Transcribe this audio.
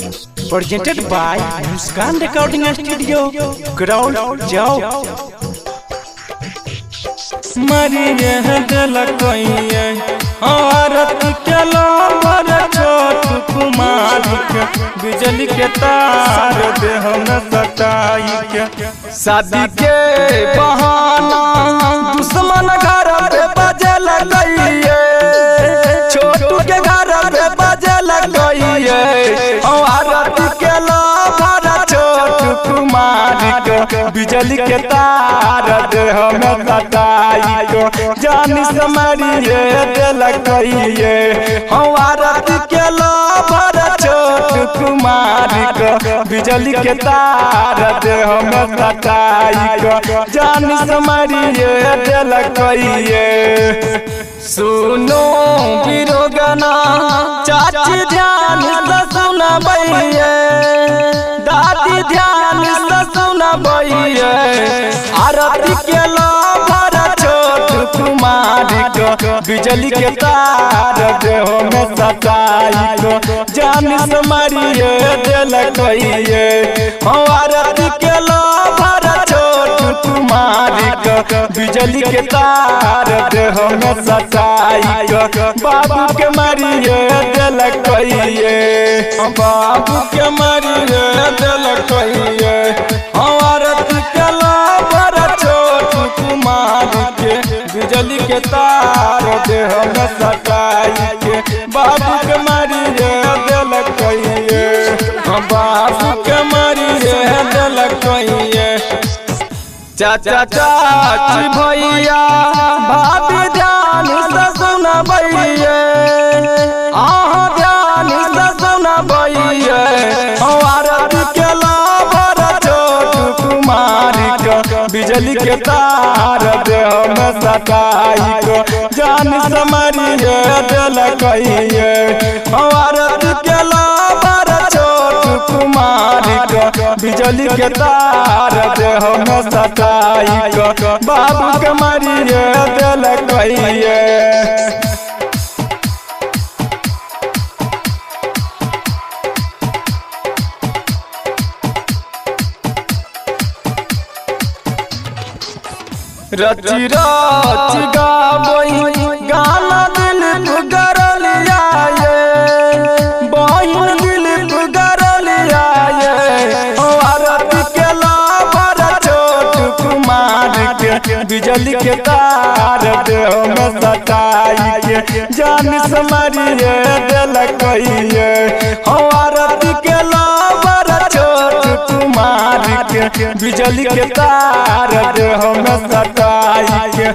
Presented by Muskan Recording Studio, Ground Jau. मरी दिल कहिए औरत के लावर छोट कुमार के बिजली के तार दे हम सटाई के शादी के बहाना दुश्मन घर पे बजे लगइए छोटू के घर पे बजे लगइए औरत के लावर छोट कुमार के बिजली के तार दे हम सटाई जानी समरिए दिल कहिए हमारा के लाभर छोट कुमार को बिजली के तार दे हम सटाई को जानी समरिए दिल कहिए सुनो बिरोगना चाची ध्यान से सुनबइए दादी ध्यान से सुनबइए आरती के लाभर कुमार को बिजली के तार दे हम सटाई को जान समरिए दिल कहिए औरत के लाभर छोट कुमार को बिजली के तार दे हम सटाई को बाबू के मारिए दिल कहिए बाबू के मारिए दिल कहिए औरत के लाभर छोट कुमार के बिजली के तार दे हम सटाई के बाबू के मारिए दिल कहिए बाबू के मारिए दिल कहिए चाचा चाची भैया भाभी ध्यान से सुनबइए आहा ध्यान से सुनबइए औरत के लाभर छोट कुमार को बिजली के तार दे हम सटाई को जान समरिए दिल कहिए औरत के लाभर छोट कुमार को बिजली के तार दे हम सटाई को बाबू के मारिए दिल कहिए रची रची गाबई गाना दिल पुगरल आए बहिन दिल पुगरल आए औरत के लाभर छोट कुमार के बिजली के तार दे हम सटाई के जान समरिए दिल कहिए औरत के लाभर छोट कुमार के बिजली के तार दे हम सटाई